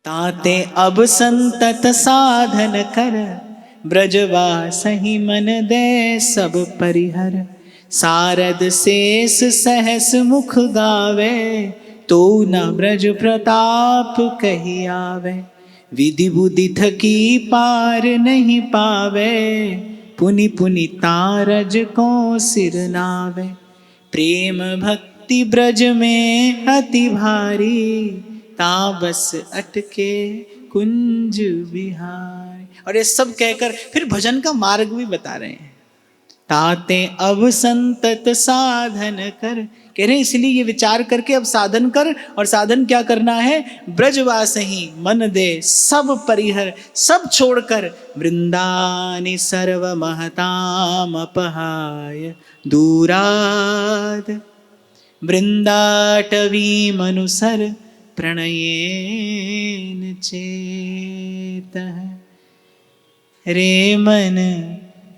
ताते अब संतत साधन कर, ब्रजवासहि मन दे सब परिहर। सारद शेष सहस मुख गावे, तो न ब्रज प्रताप कही आवे। विधि बुद्धि थकी पार नहीं पावे, पुनि पुनि तारज को सिर नावे। प्रेम भक्ति ब्रज में अति भारी, ताबस अटके कुंज बिहारी। और ये सब कहकर फिर भजन का मार्ग भी बता रहे हैं। ताते अब संतत साधन कर, कह रहे हैं इसलिए ये विचार करके अब साधन कर। और साधन क्या करना है? ब्रजवासहि मन दे सब परिहर, सब छोड़कर वृंदानि सर्व महताम अपहाय दूराद। वृंदाटवी मनुसर प्रणयेन चेतः। रे मन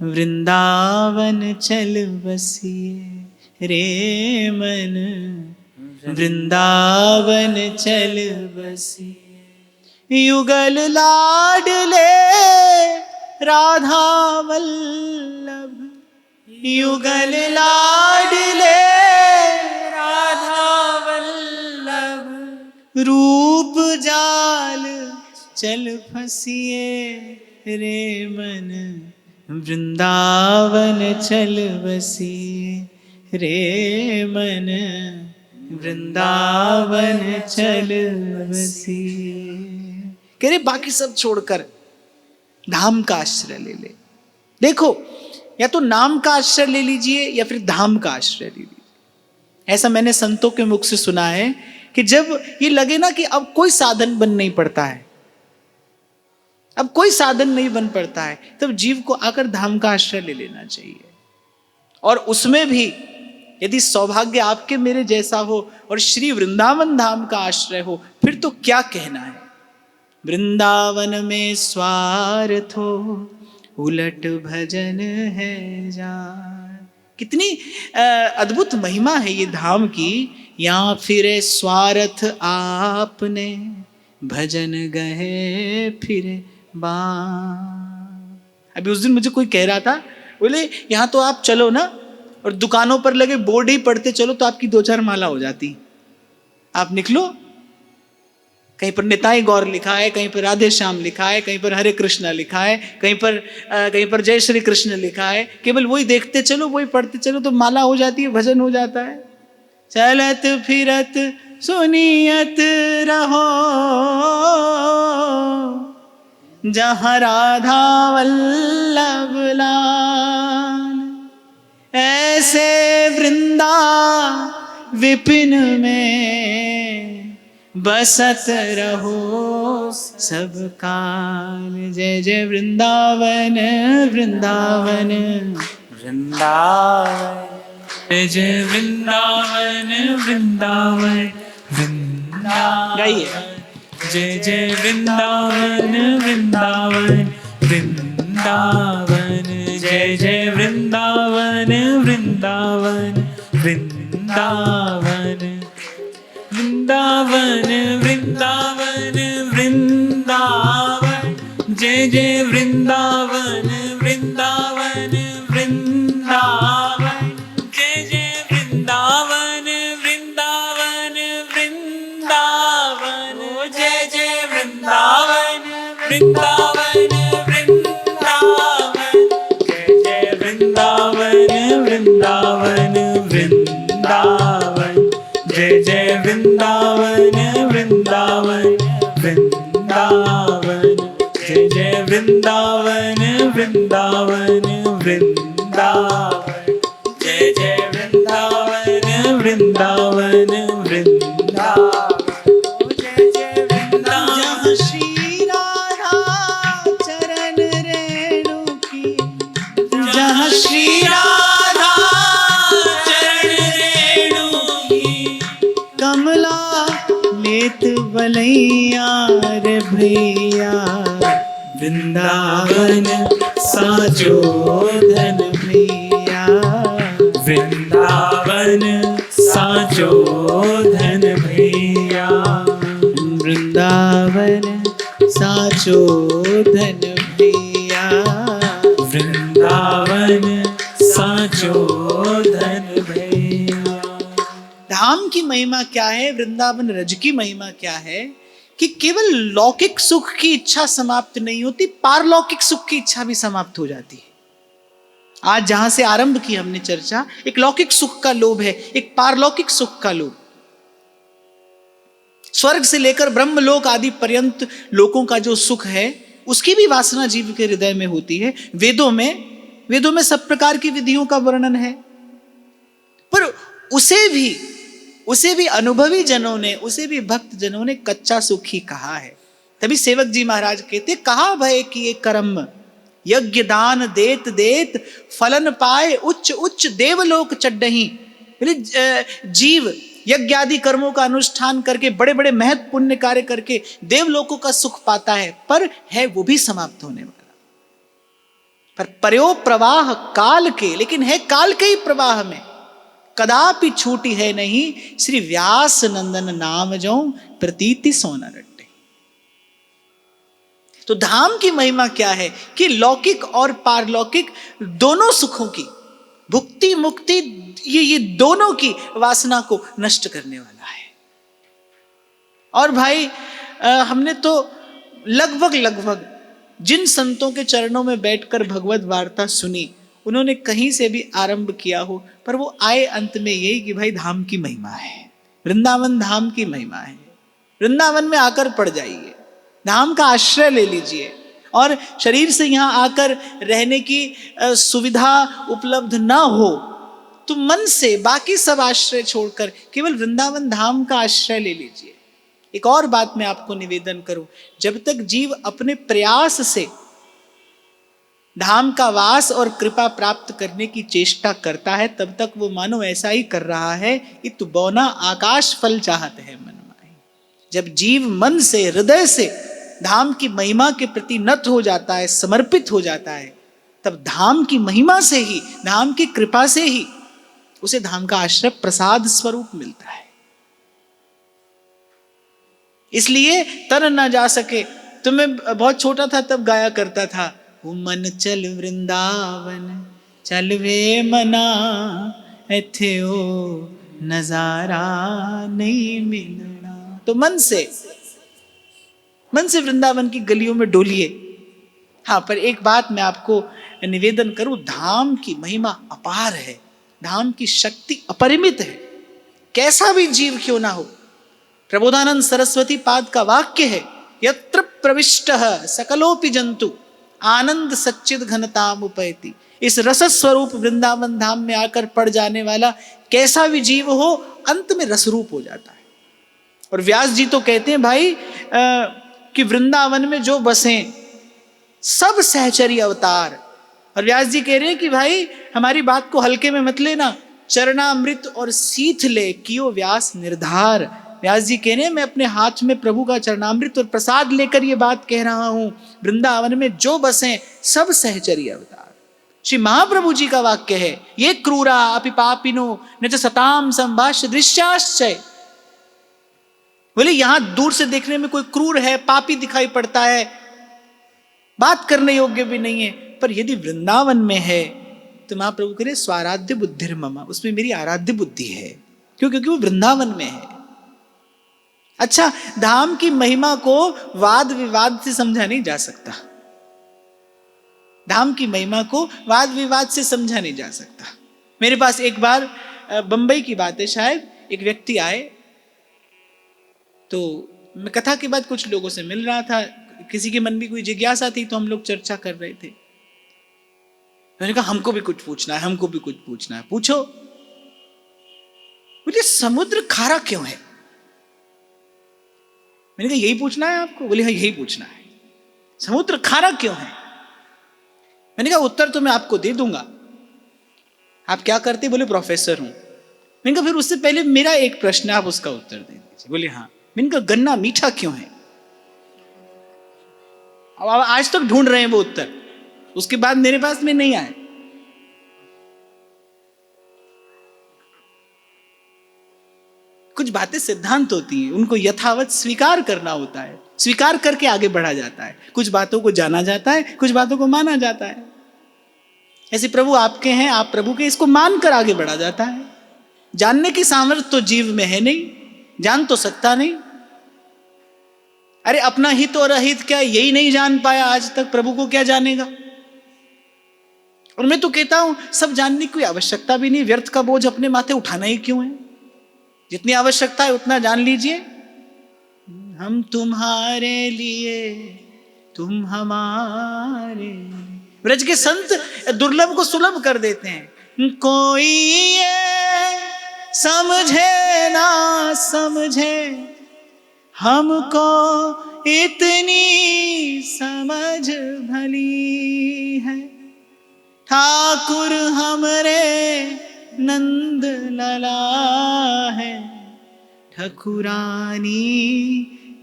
वृंदावन चल बसिए, रे मन वृंदावन चल बसिए। युगल लाडले राधा वल्लभ, युगल लाडले राधा वल्लभ। रूप जाल चल फसिए, रे मन वृंदावन चल बसिए, रे मन वृंदावन चल बसिए। कह रहे बाकी सब छोड़कर धाम का आश्रय ले ले। देखो, या तो नाम का आश्रय ले लीजिए या फिर धाम का आश्रय ले लीजिए। ऐसा मैंने संतों के मुख से सुना है कि जब ये लगे ना कि अब कोई साधन बन नहीं पड़ता है, अब कोई साधन नहीं बन पड़ता है, तब जीव को आकर धाम का आश्रय ले लेना चाहिए। और उसमें भी यदि सौभाग्य आपके मेरे जैसा हो और श्री वृंदावन धाम का आश्रय हो, फिर तो क्या कहना है। वृंदावन में स्वार्थ हो, उलट भजन है जान। कितनी अद्भुत महिमा है ये धाम की। यहाँ फिरे स्वार्थ आपने, भजन गए फिरे बान। अभी उस दिन मुझे कोई कह रहा था, बोले यहाँ तो आप चलो ना और दुकानों पर लगे बोर्ड ही पढ़ते चलो तो आपकी 2-4 माला हो जाती। आप निकलो, कहीं पर निताई गौर लिखा है, कहीं पर राधे श्याम लिखा है, कहीं पर हरे कृष्णा लिखा है, कहीं पर जय श्री कृष्ण लिखा है। केवल वही देखते चलो, वही पढ़ते चलो तो माला हो जाती है, भजन हो जाता है। चलत फिरत सुनियत रहो, जहाँ राधा वल्लभ लाल। ऐसे वृंदा विपिन में बसत रहो सब काल। जय जय वृंदावन वृंदावन वृंदावन, जय जय वृंदावन वृंदावन वृंदावन। गाइए, जय जय वृंदावन वृंदावन वृंदावन, जय जय वृंदावन वृंदावन वृंदावन। वृंदावन वृंदावन वृंदावन, जय जय वृंदावन वृंदावन वृंदावन, जय जय वृंदावन वृंदावन वृंदावन, जय जय वृंदावन वृंदावन वृंदावन, जय जय वृंदावन वृंदावन वृंदावन, जय जय वृंदावन वृंदावन वृंदावन, जय जय वृंदावन वृंदावन वृंदावन, जय जय वृंदावन वृंदावन वृंदावन, जय जय वृंदावन। जहाँ श्री राधा चरण रेणु की, जहाँ श्री राधा चरण रेणु की, कमला लेत बलैया रे भैया। वृंदावन साजो धन भैया, वृंदावन साजो धन भैया। वृंदावन साचो धन भैया, वृंदावन साचो धन भैया। धाम की महिमा क्या है, वृंदावन रज की महिमा क्या है कि केवल लौकिक सुख की इच्छा समाप्त नहीं होती, पारलौकिक सुख की इच्छा भी समाप्त हो जाती है। आज जहां से आरंभ की हमने चर्चा, एक लौकिक सुख का लोभ है, एक पारलौकिक सुख का लोभ। स्वर्ग से लेकर ब्रह्मलोक आदि पर्यंत लोकों का जो सुख है, उसकी भी वासना जीव के हृदय में होती है। वेदों में सब प्रकार की विधियों का वर्णन है, पर उसे भी अनुभवी जनों ने, उसे भी भक्त जनों ने कच्चा सुख ही कहा है। तभी सेवक जी महाराज कहते, कहा भय कि ये कर्म यज्ञ दान देत देत फलन पाए उच्च उच्च देवलोक चड्डही। जीव यज्ञ आदि कर्मों का अनुष्ठान करके, बड़े बड़े महत् पुण्य कार्य करके देवलोकों का सुख पाता है, पर है वो भी समाप्त होने वाला। पर पर्यो प्रवाह काल के, लेकिन है काल के ही प्रवाह में, कदापि छूटी है नहीं श्री व्यास नंदन नाम जो प्रतीति सोना रट्टे। तो धाम की महिमा क्या है कि लौकिक और पारलौकिक दोनों सुखों की, भुक्ति मुक्ति, ये दोनों की वासना को नष्ट करने वाला है। और भाई हमने तो लगभग जिन संतों के चरणों में बैठकर भगवत वार्ता सुनी, उन्होंने कहीं से भी आरंभ किया हो, पर वो आए अंत में यही कि भाई धाम की महिमा है, वृंदावन धाम की महिमा है। वृंदावन में आकर पड़ जाइए, धाम का आश्रय ले लीजिए, और शरीर से यहाँ आकर रहने की सुविधा उपलब्ध ना हो तो मन से बाकी सब आश्रय छोड़कर केवल वृंदावन धाम का आश्रय ले लीजिए। एक और बात मैं आपको निवेदन करूं, जब तक जीव अपने प्रयास से धाम का वास और कृपा प्राप्त करने की चेष्टा करता है, तब तक वो मानो ऐसा ही कर रहा है, इत बौना आकाश फल चाहत है मन माई। जब जीव मन से, हृदय से धाम की महिमा के प्रति नत हो जाता है, समर्पित हो जाता है, तब धाम की महिमा से ही, धाम की कृपा से ही उसे धाम का आश्रय प्रसाद स्वरूप मिलता है। इसलिए तन न जा सके, तो मैं बहुत छोटा था तब गाया करता था, मन चल वृंदावन चल वे मना, एथे ओ नजारा नहीं मिलना। तो मन से वृंदावन की गलियों में डोलिए। हाँ, पर एक बात मैं आपको निवेदन करूं, धाम की महिमा अपार है, धाम की शक्ति अपरिमित है, कैसा भी जीव क्यों ना हो। प्रबोधानंद सरस्वती पाद का वाक्य है, यत्र प्रविष्टः सकलोपि जंतु आनंद सच्चिद घनताम उपैति। इस रस स्वरूप वृंदावन धाम में आकर पड़ जाने वाला कैसा भी जीव हो, अंत में रसरूप हो जाता है। और व्यास जी तो कहते हैं भाई कि वृंदावन में जो बसे सब सहचरी अवतार। और व्यास जी कह रहे हैं कि भाई हमारी बात को हल्के में मत लेना, चरणामृत और सीथ ले कियो व्यास निर्धार। व्यास जी कह रहे हैं मैं अपने हाथ में प्रभु का चरणामृत और प्रसाद लेकर ये बात कह रहा हूं, वृंदावन में जो बसे सब सहचरी अवतार। श्री महाप्रभु जी का वाक्य है, ये क्रूरा अपि पापिनो न च सताम संभाष्य दृश्याश्चय। बोले यहां दूर से देखने में कोई क्रूर है, पापी दिखाई पड़ता है, बात करने योग्य भी नहीं है, पर यदि वृंदावन में है तो महाप्रभु कह रहे स्वाराध्य बुद्धिर ममा, उसमें मेरी आराध्य बुद्धि है। क्यों? क्योंकि वो वृंदावन में है। अच्छा, धाम की महिमा को वाद विवाद से समझा नहीं जा सकता, धाम की महिमा को वाद विवाद से समझा नहीं जा सकता। मेरे पास एक बार बंबई की बात है शायद, एक व्यक्ति आए, तो मैं कथा के बाद कुछ लोगों से मिल रहा था, किसी के मन में कोई जिज्ञासा थी तो हम लोग चर्चा कर रहे थे। मैंने कहा हमको भी कुछ पूछना है, हमको भी कुछ पूछना है। पूछो। बोले समुद्र खारा क्यों है? मैंने कहा यही पूछना है आपको? बोले हाँ यही पूछना है, समुद्र खारा क्यों है? मैंने कहा उत्तर तो मैं आपको दे दूंगा, आप क्या करते? बोले प्रोफेसर हूं। मैंने कहा फिर उससे पहले मेरा एक प्रश्न है, आप उसका उत्तर दे दीजिए। बोले हाँ। मैंने कहा गन्ना मीठा क्यों है? अब आज तक ढूंढ रहे हैं वो उत्तर, उसके बाद मेरे पास में नहीं आए। कुछ बातें सिद्धांत होती हैं, उनको यथावत स्वीकार करना होता है, स्वीकार करके आगे बढ़ा जाता है। कुछ बातों को जाना जाता है, कुछ बातों को माना जाता है। ऐसे प्रभु आपके हैं, आप प्रभु के, इसको मानकर आगे बढ़ा जाता है। जानने की सामर्थ्य तो जीव में है नहीं, जान तो सकता नहीं। अरे अपना हित और अहित क्या यही नहीं जान पाया आज तक, प्रभु को क्या जानेगा। और मैं तो कहता हूं सब जानने की कोई आवश्यकता भी नहीं, व्यर्थ का बोझ अपने माथे उठाना ही क्यों है। जितनी आवश्यकता है उतना जान लीजिए। हम तुम्हारे लिए, तुम हमारे। ब्रज के संत दुर्लभ को सुलभ कर देते हैं। कोई ये समझे ना समझे, हमको इतनी समझ भली है। ठाकुर हमरे नंद लला है, ठकुरानी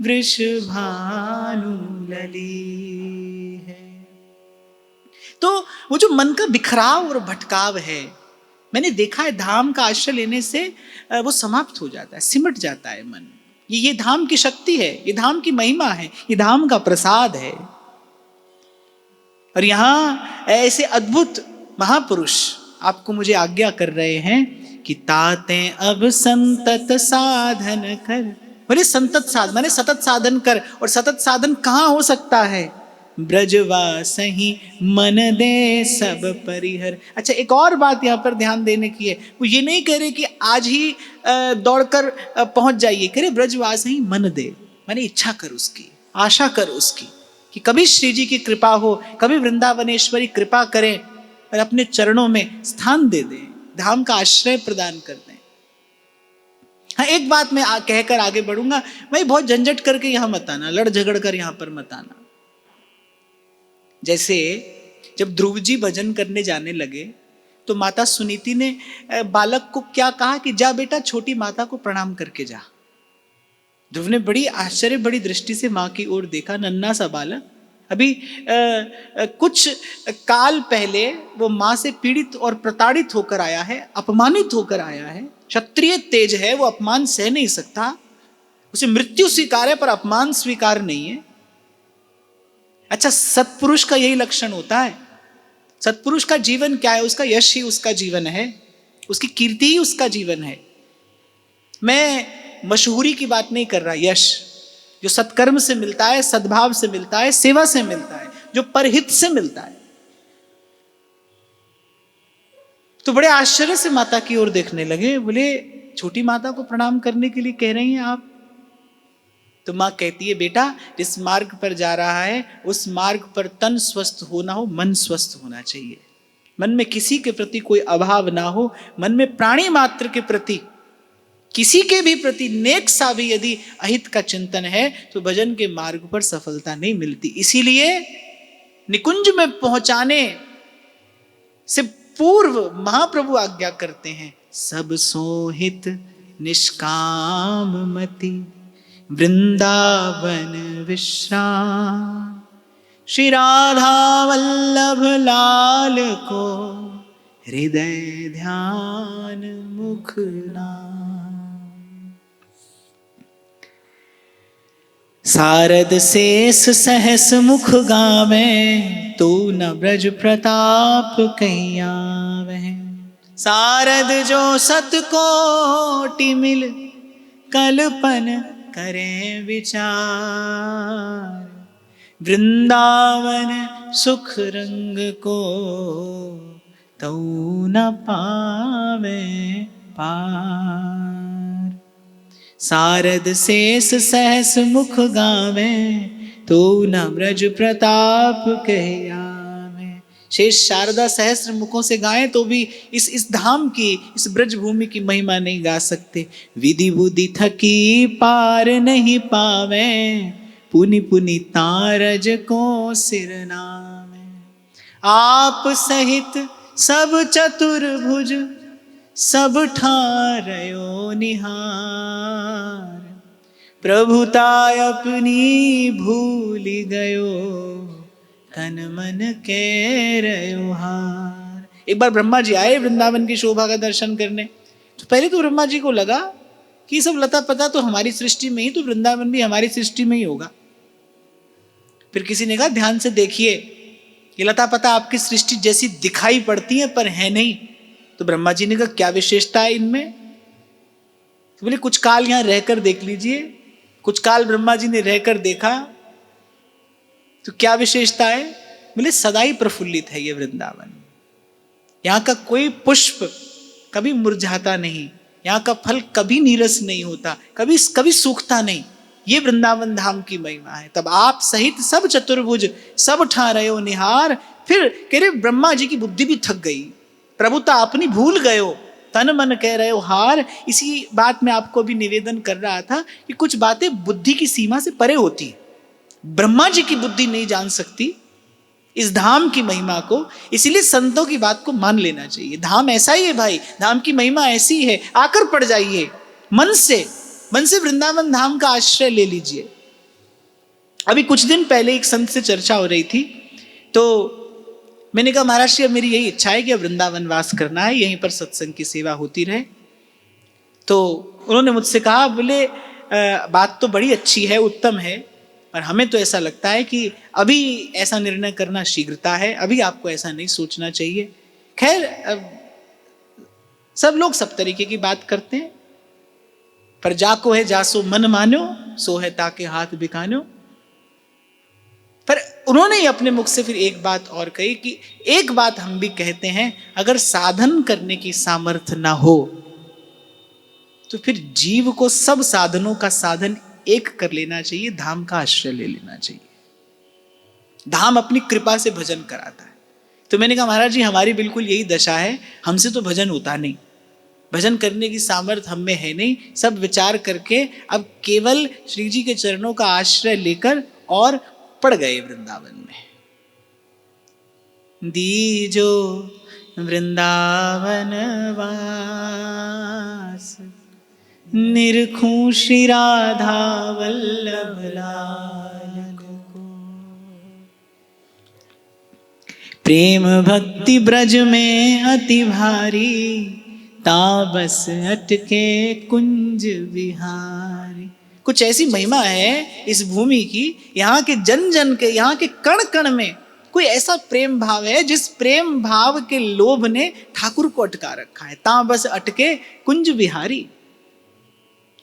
वृषभानु लली है। तो वो जो मन का बिखराव और भटकाव है, मैंने देखा है धाम का आश्रय लेने से वो समाप्त हो जाता है, सिमट जाता है मन। ये धाम की शक्ति है, ये धाम की महिमा है, ये धाम का प्रसाद है। और यहाँ ऐसे अद्भुत महापुरुष आपको मुझे आज्ञा कर रहे हैं कि ताते अब संतत साधन कर। बोले संतत साधन माने सतत साधन कर, और सतत साधन कहाँ हो सकता है? ब्रजवास ही मन दे सब परिहर। अच्छा, एक और बात यहाँ पर ध्यान देने की है। वो ये नहीं कह रहे कि आज ही दौड़कर पहुंच जाइए, कह रहे ब्रजवास ही मन दे, माने इच्छा कर उसकी, आशा कर उसकी कि कभी श्री जी की कृपा हो, कभी वृंदावनेश्वरी कृपा करें और अपने चरणों में स्थान दे दें, धाम का आश्रय प्रदान कर दें। हाँ, एक बात मैं कहकर आगे बढ़ूंगा, भाई बहुत झंझट करके यहां मत आना, लड़ झगड़ कर यहां पर मत आना। जैसे जब ध्रुव जी भजन करने जाने लगे तो माता सुनीति ने बालक को क्या कहा कि जा बेटा छोटी माता को प्रणाम करके जा। ध्रुव ने बड़ी आश्चर्य बड़ी दृष्टि से माँ की ओर देखा, नन्हा सा बालक, अभी कुछ काल पहले वो माँ से पीड़ित और प्रताड़ित होकर आया है, अपमानित होकर आया है। क्षत्रिय तेज है, वो अपमान सह नहीं सकता, उसे मृत्यु स्वीकार है पर अपमान स्वीकार नहीं है। अच्छा, सत्पुरुष का यही लक्षण होता है। सत्पुरुष का जीवन क्या है? उसका यश ही उसका जीवन है, उसकी कीर्ति ही उसका जीवन है। मैं मशहूरी की बात नहीं कर रहा, यश जो सत्कर्म से मिलता है, सद्भाव से मिलता है, सेवा से मिलता है, जो परहित से मिलता है। तो बड़े आश्चर्य से माता की ओर देखने लगे, बोले छोटी माता को प्रणाम करने के लिए कह रही हैं आप? तो माँ कहती है बेटा जिस मार्ग पर जा रहा है उस मार्ग पर तन स्वस्थ होना हो, मन स्वस्थ होना चाहिए। मन में किसी के प्रति कोई अभाव ना हो, मन में प्राणी मात्र के प्रति, किसी के भी प्रति नेक सा भी यदि अहित का चिंतन है तो भजन के मार्ग पर सफलता नहीं मिलती। इसीलिए निकुंज में पहुंचाने से पूर्व महाप्रभु आज्ञा करते हैं, सब सोहित निष्काम मति वृंदावन विश्राम, श्री राधा वल्लभ लाल को हृदय ध्यान मुख नाम। सारद शेष सहस मुख गावे, तू न ब्रज प्रताप कहीं आवे। सारद जो सतकोटि मिल, कल्पन करें विचार, वृंदावन सुख रंग को तऊ न पावे पार। सारद शेष सहस मुख गावे, तो न ब्रज प्रताप कह आवे। शेष शारदा सहस्र मुखों से गाएं तो भी इस धाम की, इस ब्रज भूमि की महिमा नहीं गा सकते। विधि बुद्धि थकी पार नहीं पावे, पुनि पुनि तारज को सिर नामे। आप सहित सब चतुर्भुज, सब ठारयो निहार। प्रभुताय अपनी भूल गयो, तन मन के रयो हार। एक बार ब्रह्मा जी आए वृंदावन की शोभा का दर्शन करने। तो पहले तो ब्रह्मा जी को लगा कि ये सब लता पता तो हमारी सृष्टि में ही, तो वृंदावन भी हमारी सृष्टि में ही होगा। फिर किसी ने कहा ध्यान से देखिए, ये लता पता आपकी सृष्टि जैसी दिखाई पड़ती है पर है नहीं। तो ब्रह्मा जी ने कहा क्या विशेषता है इनमें? तो बोले कुछ काल यहां रहकर देख लीजिए। कुछ काल ब्रह्मा जी ने रहकर देखा तो क्या विशेषता है? बोले सदा ही प्रफुल्लित है ये वृंदावन। यहाँ का कोई पुष्प कभी मुरझाता नहीं, यहाँ का फल कभी नीरस नहीं होता, कभी कभी सूखता नहीं। ये वृंदावन धाम की महिमा है। तब आप सहित सब चतुर्भुज सब ठा रहे हो निहार। फिर कह रहे ब्रह्मा जी की बुद्धि भी थक गई, प्रभुता अपनी भूल गए हो, तन मन कह रहे हो हार। इसी बात में आपको भी निवेदन कर रहा था कि कुछ बातें बुद्धि की सीमा से परे होती है। ब्रह्मा जी की बुद्धि नहीं जान सकती इस धाम की महिमा को, इसलिए संतों की बात को मान लेना चाहिए। धाम ऐसा ही है भाई, धाम की महिमा ऐसी है, आकर पड़ जाइए मन से वृंदावन धाम का आश्रय ले लीजिए। अभी कुछ दिन पहले एक संत से चर्चा हो रही थी, तो मैंने कहा महाराज जी अब मेरी यही इच्छा है कि अब वृंदावन वास करना है, यहीं पर सत्संग की सेवा होती रहे। तो उन्होंने मुझसे कहा, बोले बात तो बड़ी अच्छी है, उत्तम है, पर हमें तो ऐसा लगता है कि अभी ऐसा निर्णय करना शीघ्रता है, अभी आपको ऐसा नहीं सोचना चाहिए। खैर सब लोग सब तरीके की बात करते हैं, पर जाको है जासो मन मानो, सो है ताके हाथ बिकानो। पर उन्होंने ही अपने मुख से फिर एक बात और कही कि एक बात हम भी कहते हैं, अगर साधन करने की सामर्थ्य ना हो तो फिर जीव को सब साधनों का साधन एक कर लेना चाहिए, धाम का आश्रय ले लेना चाहिए। धाम अपनी कृपा से भजन कराता है। तो मैंने कहा महाराज जी हमारी बिल्कुल यही दशा है, हमसे तो भजन होता नहीं, भजन करने की सामर्थ्य हम में है नहीं। सब विचार करके अब केवल श्री जी के चरणों का आश्रय लेकर और पड़ गए वृंदावन में। दीजो वृंदावन वास, निरखूं श्री राधा वल्लभ लाल को। प्रेम भक्ति ब्रज में अति भारी, ताबस अटके कुंज विहारी। कुछ ऐसी महिमा है इस भूमि की, यहाँ के जन जन के, यहाँ के कण कण में कोई ऐसा प्रेम भाव है जिस प्रेम भाव के लोभ ने ठाकुर को अटका रखा है। ताबस अटके कुंज विहारी।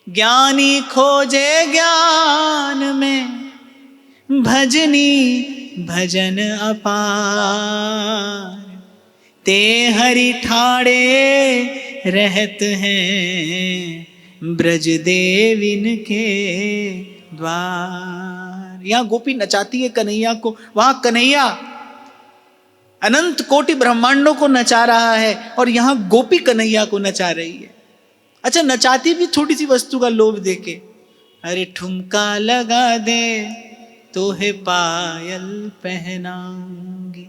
ज्ञानी खोजे ज्ञान में, भजनी भजन अपार। ते हरि ठाड़े रहत हैं, ब्रज देविन के द्वार। यहाँ गोपी नचाती है कन्हैया को, वहां कन्हैया अनंत कोटि ब्रह्मांडों को नचा रहा है और यहाँ गोपी कन्हैया को नचा रही है। अच्छा, नचाती भी थोड़ी सी वस्तु का लोभ देके, अरे ठुमका लगा दे तो है पायल पहनाऊंगी,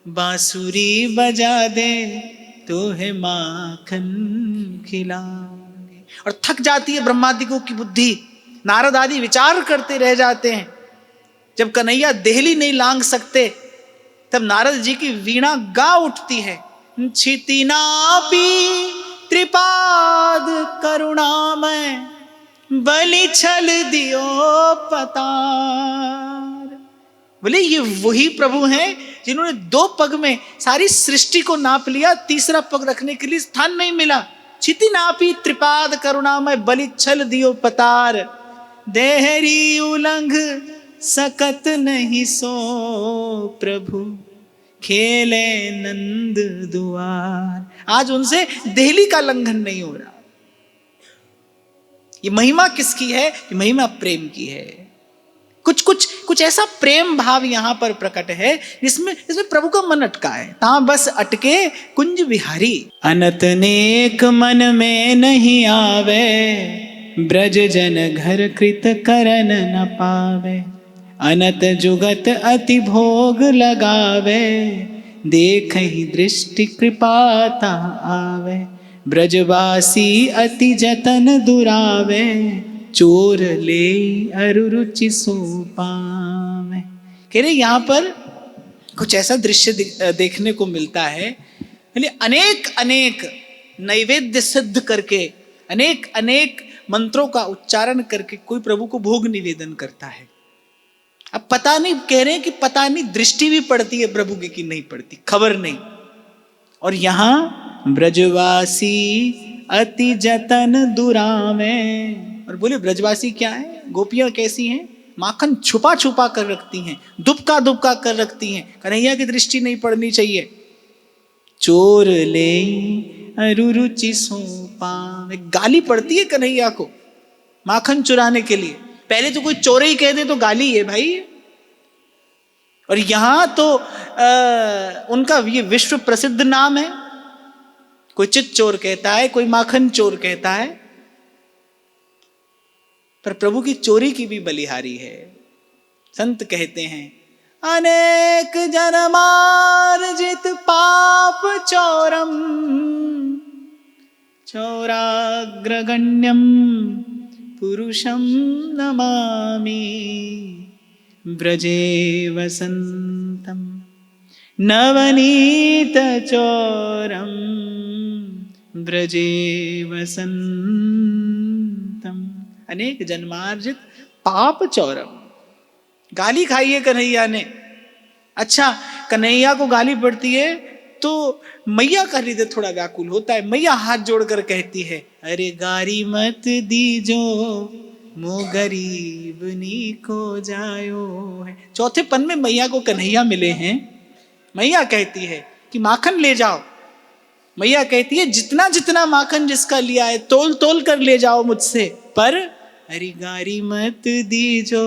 बांसुरी बजा दे तो है माखन खिलाऊंगी। और थक जाती है ब्रह्मादिकों की बुद्धि, नारद आदि विचार करते रह जाते हैं। जब कन्हैया देहली नहीं लांग सकते तब नारद जी की वीणा गा उठती है। छितिनापी त्रिपाद करुणामय, बलि छल दियो पतार। बोले ये वही प्रभु हैं जिन्होंने 2 पग में सारी सृष्टि को नाप लिया, तीसरा पग रखने के लिए स्थान नहीं मिला। छिति नापी त्रिपाद करुणामय, बलि छल दियो पतार। देहरी उलंघ सकत नहीं सो प्रभु, खेले नंद दुआर। आज उनसे देहली का लंघन नहीं हो रहा। ये महिमा किसकी है? ये महिमा प्रेम की है। कुछ ऐसा प्रेम भाव यहां पर प्रकट है जिसमें प्रभु का मन अटका है। ता बस अटके कुंज विहारी। अनत नेक मन में नहीं आवे, ब्रज जन घर कृत करन न पावे। अनत जुगत अति भोग लगावे, देख ही दृष्टि कृपाता आवे। ब्रजवासी अति जतन दुरावे, चोर ले अरुरुचि सो पावे। कह रहे यहाँ पर कुछ ऐसा दृश्य देखने को मिलता है, अनेक अनेक नैवेद्य सिद्ध करके, अनेक अनेक मंत्रों का उच्चारण करके कोई प्रभु को भोग निवेदन करता है। अब पता नहीं, कह रहे हैं कि पता नहीं दृष्टि भी पड़ती है प्रभु की कि नहीं पड़ती, खबर नहीं। और यहां ब्रजवासी अति जतन दुरावे, और बोले ब्रजवासी क्या है, गोपियां कैसी हैं, माखन छुपा छुपा कर रखती हैं, दुबका दुबका कर रखती हैं, कन्हैया की दृष्टि नहीं पड़नी चाहिए। चोर ले अरुरुचि सोपा, गाली पड़ती है कन्हैया को माखन चुराने के लिए। पहले तो कोई चोर ही कह दे तो गाली है भाई, और यहां तो उनका ये विश्व प्रसिद्ध नाम है। कोई चित चोर कहता है, कोई माखन चोर कहता है, पर प्रभु की चोरी की भी बलिहारी है। संत कहते हैं अनेक जन्मार्जित पाप चोरम चौराग्रगण्यम पुरुषम नमामि ब्रजे वसंतम नवनीत चोरम ब्रजे वसंतम। अनेक जन्मार्जित पाप चौरम, गाली खाई है कन्हैया ने। अच्छा, कन्हैया को गाली पड़ती है तो मैया का हृदय थोड़ा व्याकुल होता है। मैया हाथ जोड़कर कहती है अरे गारी मत दीजो मो गरीब नी को जायो है। चौथे पन में मैया को कन्हैया मिले हैं। मैया कहती है कि माखन ले जाओ। मैया कहती है जितना जितना माखन जिसका लिया है तोल तोल कर ले जाओ मुझसे, पर अरे गारी मत दीजो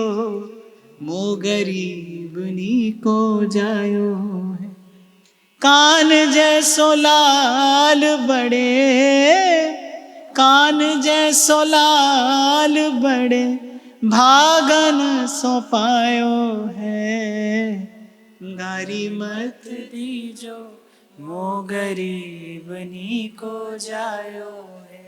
मो गरीब नी को जायो है। कान जैसो लाल बड़े, कान जैसो लाल बड़े भागन सो पायो है। गारी मत दीजो मो गरीब नी को जायो है।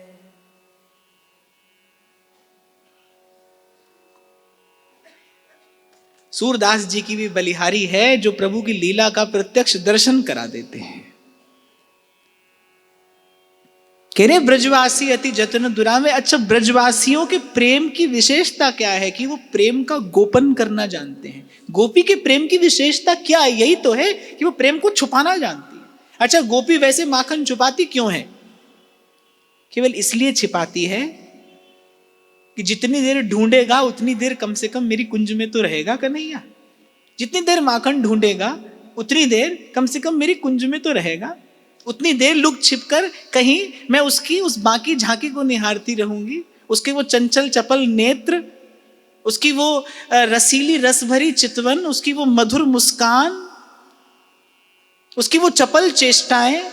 सूरदास जी की भी बलिहारी है जो प्रभु की लीला का प्रत्यक्ष दर्शन करा देते हैं। कह रहे ब्रजवासी अति जतन दुरावे। अच्छा, ब्रजवासियों के प्रेम की विशेषता क्या है कि वो प्रेम का गोपन करना जानते हैं। गोपी के प्रेम की विशेषता क्या है? यही तो है कि वो प्रेम को छुपाना जानती है। अच्छा, गोपी वैसे माखन छुपाती क्यों है? केवल इसलिए छिपाती है कि जितनी देर ढूंढेगा उतनी देर कम से कम मेरी कुंज में तो रहेगा कन्हैया। जितनी देर माखन ढूंढेगा उतनी देर कम से कम मेरी कुंज में तो रहेगा। उतनी देर लुक छिपकर कहीं मैं उसकी उस बाकी झांकी को निहारती रहूंगी। उसके वो चंचल चपल नेत्र, उसकी वो रसीली रस भरी चितवन, उसकी वो मधुर मुस्कान, उसकी वो चपल चेष्टाएं,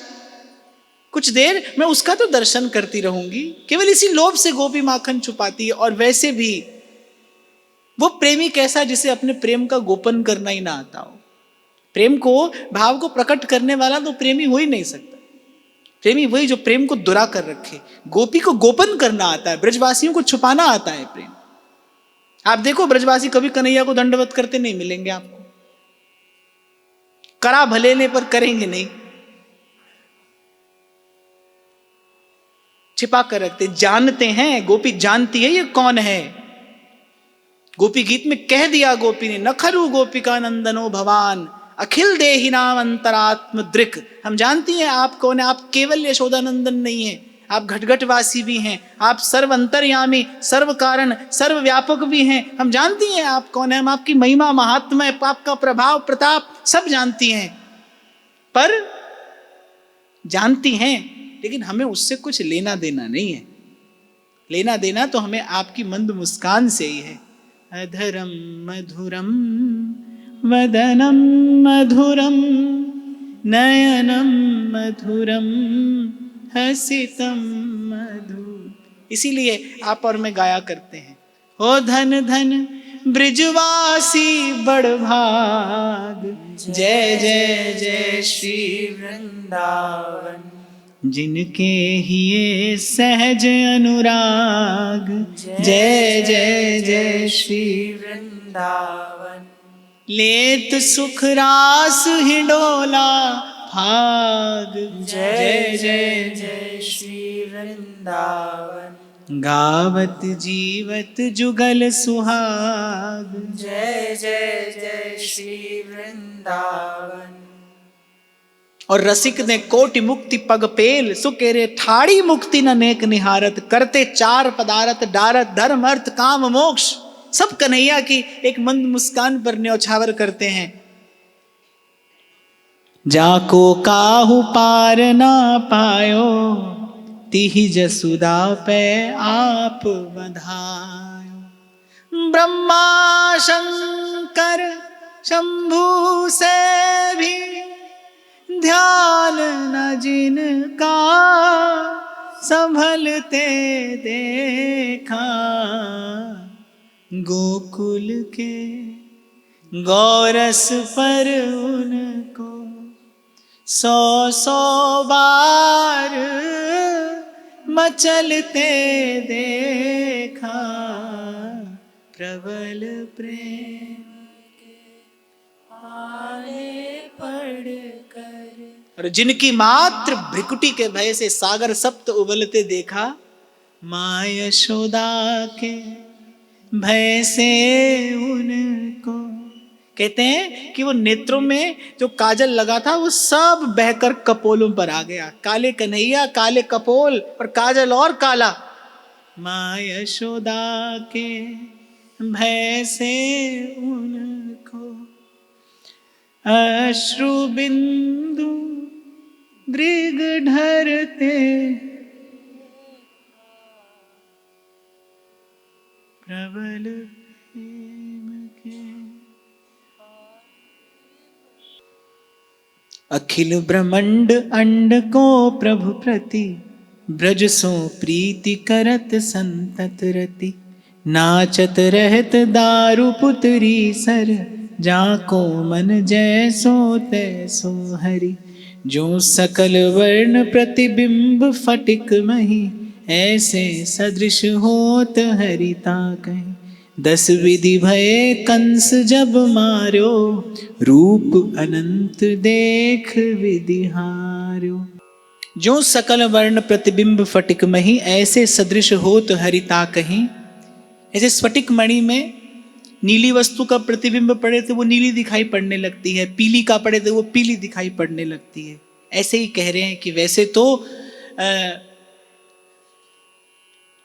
कुछ देर मैं उसका तो दर्शन करती रहूंगी। केवल इसी लोभ से गोपी माखन छुपाती है। और वैसे भी वो प्रेमी कैसा जिसे अपने प्रेम का गोपन करना ही ना आता हो। प्रेम को, भाव को प्रकट करने वाला तो प्रेमी हो ही नहीं सकता। प्रेमी वही जो प्रेम को दुरा कर रखे। गोपी को गोपन करना आता है, ब्रजवासियों को छुपाना आता है प्रेम। आप देखो ब्रजवासी कभी कन्हैया को दंडवत करते नहीं मिलेंगे आपको। करा भलेने पर करेंगे नहीं, छिपा कर रखते। जानते हैं, गोपी जानती है ये कौन है। गोपी गीत में कह दिया गोपी ने, नखरु गोपिका नंदनो भवान अखिल देहि नाम अंतरात्म दृक। हम जानती हैं आप कौन है। आप केवल यशोदा नंदन नहीं है, आप घटघटवासी भी हैं, आप सर्व अंतर्यामी, सर्व कारण, सर्व व्यापक भी हैं। हम जानती हैं आप कौन है। हम आपकी महिमा, महात्म्य, आपका प्रभाव, प्रताप सब जानती हैं। पर जानती हैं लेकिन हमें उससे कुछ लेना देना नहीं है। लेना देना तो हमें आपकी मंद मुस्कान से ही है। अधरम मधुरम वदनम मधुरम नयनम मधुरम हसितम मधुर। इसीलिए आप और मैं गाया करते हैं, ओ धन धन ब्रिजवासी बड़भाग, जय जय जय श्री वृंदावन, जिनके हिये सहज अनुराग, जय जय जय श्री वृंदावन। लेत सुख रास हिडोला भाग, जय जय जय श्री वृंदावन। गावत जीवत जुगल सुहाग। जय जय जय श्री वृंदावन। और रसिक ने कोटि मुक्ति पग पेल, सुकेरे ठाड़ी मुक्ति न नेक निहारत, करते चार पदारथ डारत, धर्म अर्थ काम मोक्ष। सब कन्हैया की एक मंद मुस्कान पर न्यौछावर करते हैं। जाको काहू पार ना पायो, तिहि जसुदा पे आप बधायो। ब्रह्मा शंकर शंभु से भी ध्यान न जिनका, संभलते देखा गोकुल के गौरस पर उनको। 100 बार मचलते देखा, प्रबल प्रेम आले पढ़कर। और जिनकी मात्र भ्रिकुटी के भय से सागर सप्त उबलते देखा, माँ यशोदा के भय से उनको। कहते हैं कि वो नेत्रों में जो काजल लगा था वो सब बहकर कपोलों पर आ गया। काले कन्हैया, काले कपोल और काजल और काला। माँ यशोदा के भय से उनको, अश्रु बिंदु दृग ढरते, प्रबल प्रेम के। अखिल ब्रह्मांड अंड को प्रभु प्रति, ब्रज सो प्रीति करत संतत रति। नाचत रहत दारु पुतरी सर, जाको मन जैसो तैसो हरि। जो सकल वर्ण प्रतिबिंब फटिक मही, ऐसे सदृश होत हरिता कहीं। 10 विधि भये कंस जब मार्यो, रूप अनंत देख विधि हार्यो। जो सकल वर्ण प्रतिबिंब फटिक मही, ऐसे सदृश होत हरिता कहीं। ऐसे स्फटिक मणि में नीली वस्तु का प्रतिबिंब पड़े तो वो नीली दिखाई पड़ने लगती है, पीली का पड़े तो वो पीली दिखाई पड़ने लगती है। ऐसे ही कह रहे हैं कि वैसे तो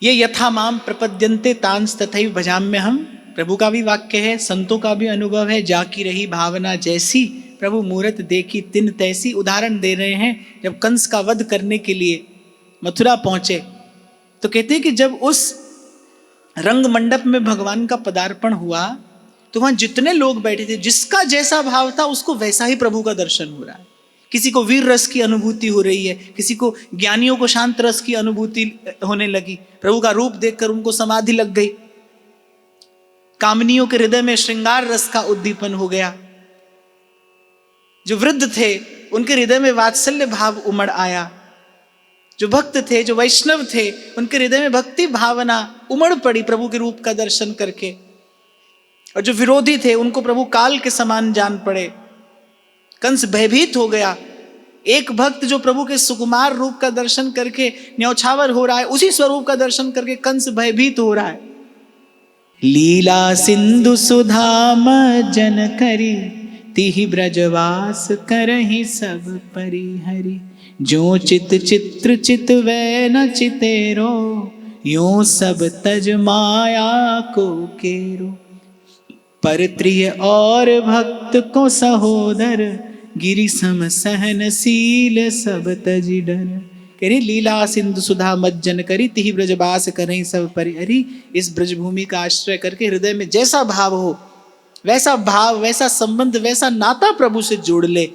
ये यथा माम प्रपद्यन्ते तांस तथैव भजाम्य हम, प्रभु का भी वाक्य है, संतों का भी अनुभव है। जाकी रही भावना जैसी, प्रभु मूरत देखी तिन तैसी। उदाहरण दे रहे हैं, जब कंस का वध करने के लिए मथुरा पहुंचे तो कहते हैं कि जब उस रंग मंडप में भगवान का पदार्पण हुआ तो वहां जितने लोग बैठे थे, जिसका जैसा भाव था उसको वैसा ही प्रभु का दर्शन हो रहा है। किसी को वीर रस की अनुभूति हो रही है, किसी को ज्ञानियों को शांत रस की अनुभूति होने लगी। प्रभु का रूप देखकर उनको समाधि लग गई। कामनियों के हृदय में श्रृंगार रस का उद्दीपन हो गया। जो वृद्ध थे उनके हृदय में वात्सल्य भाव उमड़ आया। जो भक्त थे, जो वैष्णव थे, उनके हृदय में भक्ति भावना उमड़ पड़ी प्रभु के रूप का दर्शन करके। और जो विरोधी थे उनको प्रभु काल के समान जान पड़े। कंस भयभीत हो गया। एक भक्त जो प्रभु के सुकुमार रूप का दर्शन करके न्यौछावर हो रहा है, उसी स्वरूप का दर्शन करके कंस भयभीत हो रहा है। लीला सिंधु सुधा मज्जन करी, तिहि ब्रजवास करहि सब परिहरि। जो चित चित्र चित वै न चितेरो, यो सब तज माया को केरो। परत्रिय और भक्त को सहोदर, गिरि सम सहनशील सब तजि डर। कह रही लीला सिंधु सुधा मज्जन करी, तिहि ब्रजवास करहि सब परिहरि। इस ब्रजभूमि का आश्रय करके हृदय में जैसा भाव हो, वैसा भाव, वैसा संबंध, वैसा नाता प्रभु से जोड़ ले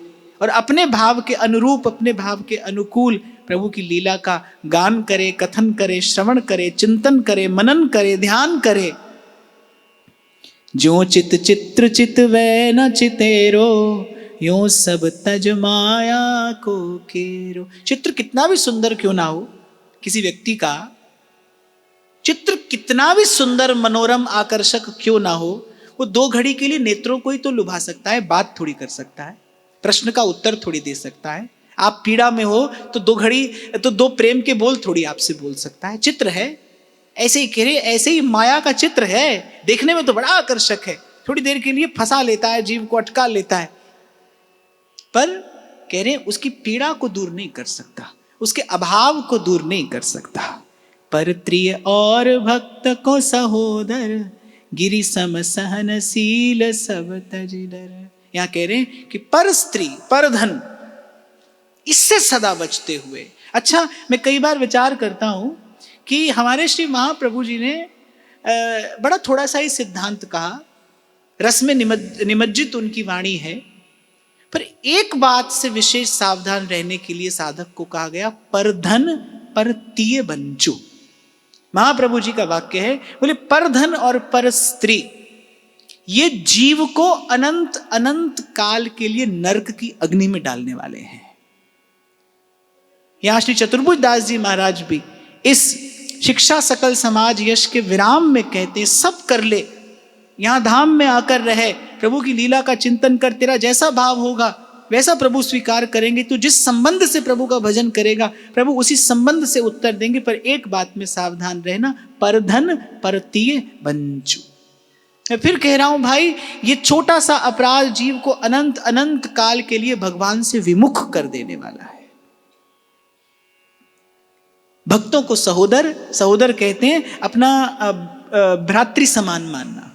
और अपने भाव के अनुरूप, अपने भाव के अनुकूल प्रभु की लीला का गान करे, कथन करे, श्रवण करे, चिंतन करे, मनन करे, ध्यान करे। जो चित चित्र चित वै न चितेरो, यो सब तज माया को केरो। चित्र कितना भी सुंदर क्यों ना हो, किसी व्यक्ति का चित्र कितना भी सुंदर, मनोरम, आकर्षक क्यों ना हो, वो 2 घड़ी के लिए नेत्रों को ही तो लुभा सकता है, बात थोड़ी कर सकता है, प्रश्न का उत्तर थोड़ी दे सकता है। आप पीड़ा में हो तो 2 घड़ी तो 2 प्रेम के बोल थोड़ी आपसे बोल सकता है। चित्र है, ऐसे ही कह रहे, ऐसे ही माया का चित्र है, देखने में तो बड़ा आकर्षक है, थोड़ी देर के लिए फंसा लेता है, जीव को अटका लेता है, पर कह रहे उसकी पीड़ा को दूर नहीं कर सकता, उसके अभाव को दूर नहीं कर सकता। पर प्रिय और भक्त को सहोदर, गिरि सम सहनशील सब तज डर। यहां कह रहे हैं कि पर स्त्री पर धन, इससे सदा बचते हुए। अच्छा, मैं कई बार विचार करता हूं कि हमारे श्री महाप्रभु जी ने बड़ा थोड़ा सा ही सिद्धांत कहा, रस में निमज्जित उनकी वाणी है, पर एक बात से विशेष सावधान रहने के लिए साधक को कहा गया, पर धन पर तीय बंचु। महाप्रभु जी का वाक्य है, बोले पर धन और पर स्त्री ये जीव को अनंत अनंत काल के लिए नरक की अग्नि में डालने वाले हैं। यहां श्री चतुर्भुज दास जी महाराज भी इस शिक्षा सकल समाज यश के विराम में कहते हैं, सब कर ले, यहां धाम में आकर रहे, प्रभु की लीला का चिंतन कर, तेरा जैसा भाव होगा वैसा प्रभु स्वीकार करेंगे, तू जिस संबंध से प्रभु का भजन करेगा प्रभु उसी संबंध से उत्तर देंगे। पर एक बात में सावधान रहना, पर धन पर तीय बंचु। मैं फिर कह रहा हूं भाई, ये छोटा सा अपराध जीव को अनंत अनंत काल के लिए भगवान से विमुख कर देने वाला है। भक्तों को सहोदर, सहोदर कहते हैं अपना भ्रातृ समान मानना।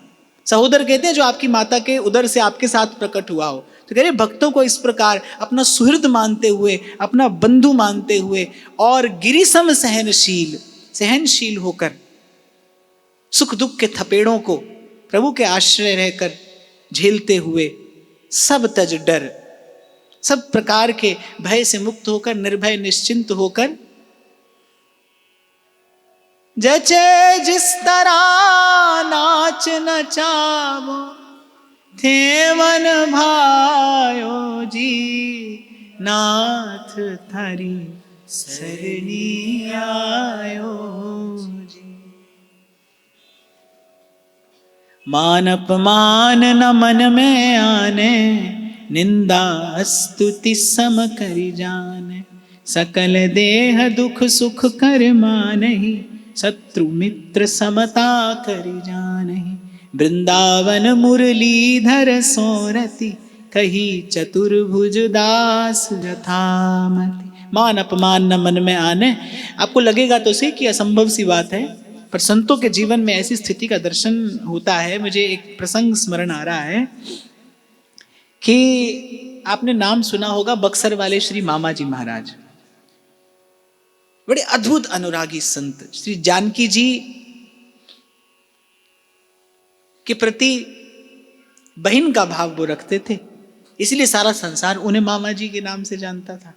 सहोदर कहते हैं जो आपकी माता के उदर से आपके साथ प्रकट हुआ हो। तो कह रहे भक्तों को इस प्रकार अपना सुहृद मानते हुए, अपना बंधु मानते हुए, और गिरिसम सहनशील, सहनशील होकर सुख दुख के थपेड़ों को प्रभु के आश्रय रहकर झेलते हुए, सब तज डर, सब प्रकार के भय से मुक्त होकर, निर्भय निश्चिंत होकर, जचे जिस तरह नाच नचावो थे मन भायो जी, नाथ थारी सरनी आयो जी। मान अपमान न मन में आने, निंदा स्तुति सम करि जाने, सकल देह दुख सुख कर मानहि, शत्रु मित्र समता करि जानहि। वृंदावन मुरलीधर सोरति, कही चतुर्भुज दास यथामति। मान अपमान न मन में आने। आपको लगेगा तो सही कि असंभव सी बात है, पर संतों के जीवन में ऐसी स्थिति का दर्शन होता है। मुझे एक प्रसंग स्मरण आ रहा है कि आपने नाम सुना होगा बक्सर वाले श्री मामा जी महाराज, बड़े अद्भुत अनुरागी संत। श्री जानकी जी के प्रति बहन का भाव वो रखते थे, इसलिए सारा संसार उन्हें मामा जी के नाम से जानता था।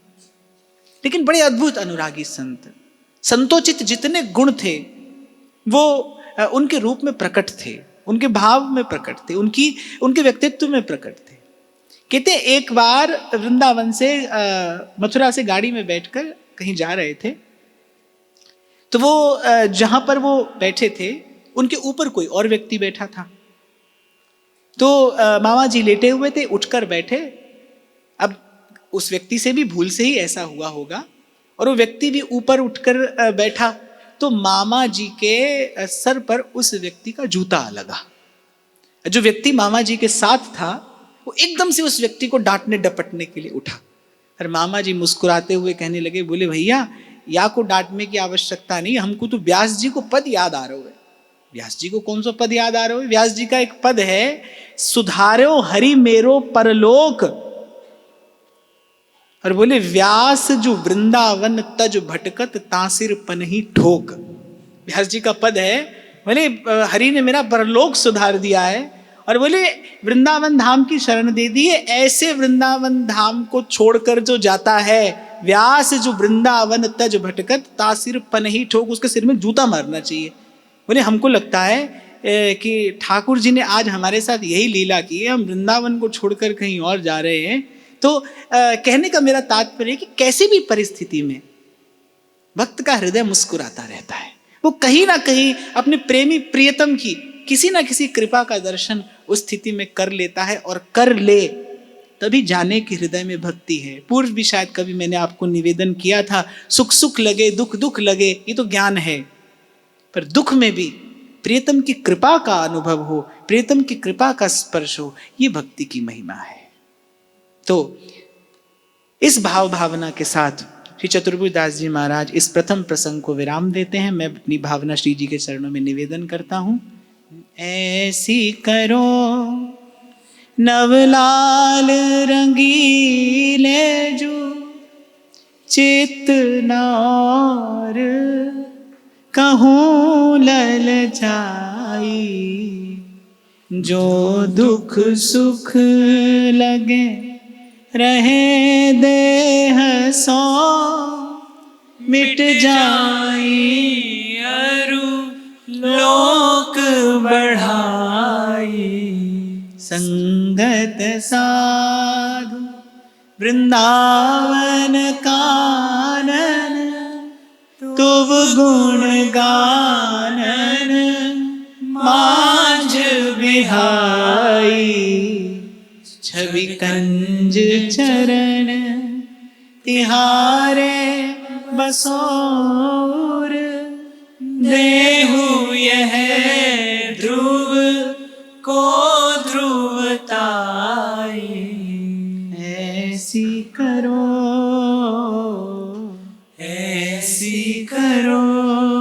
लेकिन बड़े अद्भुत अनुरागी संत, संतोचित जितने गुण थे वो उनके रूप में प्रकट थे, उनके भाव में प्रकट थे, उनके व्यक्तित्व में प्रकट थे। कहते एक बार वृंदावन से मथुरा से गाड़ी में बैठकर कहीं जा रहे थे, तो वो जहां पर वो बैठे थे उनके ऊपर कोई और व्यक्ति बैठा था। तो मामा जी लेटे हुए थे, उठकर बैठे। अब उस व्यक्ति से भी भूल से ही ऐसा हुआ होगा, और वो व्यक्ति भी ऊपर उठकर बैठा, तो मामा जी के सर पर उस व्यक्ति का जूता लगा। जो व्यक्ति मामा जी के साथ था वो एकदम से उस व्यक्ति को डांटने डपटने के लिए उठा। और मामा जी मुस्कुराते हुए कहने लगे, बोले भैया या को डांटने की आवश्यकता नहीं, हमको तो व्यास जी को पद याद आ रहा है। व्यास जी को कौन सा पद याद आ रहा है? व्यास जी का एक पद है, सुधारो हरि मेरो परलोक। और बोले व्यास जो वृंदावन तज भटकत तासिर पनही ठोक। व्यास जी का पद है, बोले हरि ने मेरा परलोक सुधार दिया है, और बोले वृंदावन धाम की शरण दे दी है। ऐसे वृंदावन धाम को छोड़कर जो जाता है, व्यास जो वृंदावन तज भटकत तासिर पनही ठोक, उसके सिर में जूता मारना चाहिए। बोले हमको लगता है कि ठाकुर जी ने आज हमारे साथ यही लीला की है, हम वृंदावन को छोड़कर कहीं और जा रहे हैं। तो कहने का मेरा तात्पर्य है कि कैसी भी परिस्थिति में भक्त का हृदय मुस्कुराता रहता है। वो कहीं ना कहीं अपने प्रेमी प्रियतम की किसी ना किसी कृपा का दर्शन उस स्थिति में कर लेता है, और कर ले तभी जाने कि हृदय में भक्ति है। पूर्व भी शायद कभी मैंने आपको निवेदन किया था, सुख सुख लगे दुख दुख लगे, ये तो ज्ञान है। पर दुख में भी प्रियतम की कृपा का अनुभव हो, प्रियतम की कृपा का स्पर्श हो, ये भक्ति की महिमा है। तो इस भाव भावना के साथ श्री चतुर्भुज दास जी महाराज इस प्रथम प्रसंग को विराम देते हैं। मैं अपनी भावना श्री जी के चरणों में निवेदन करता हूं। ऐसी करो नवलाल रंगीले जो चित नार कहूँ ललचाई, जो दुख सुख लगे रहे देह सो मिट जाई, अरु लोक बढ़ाई। संगत साधु वृंदावन कानन, तुव गुण गानन मांझ बिहाई, छवि कंज चरण तिहारे बसोर, देहु यह ध्रुव को ध्रुवताई। ऐसी करो, ऐसी करो।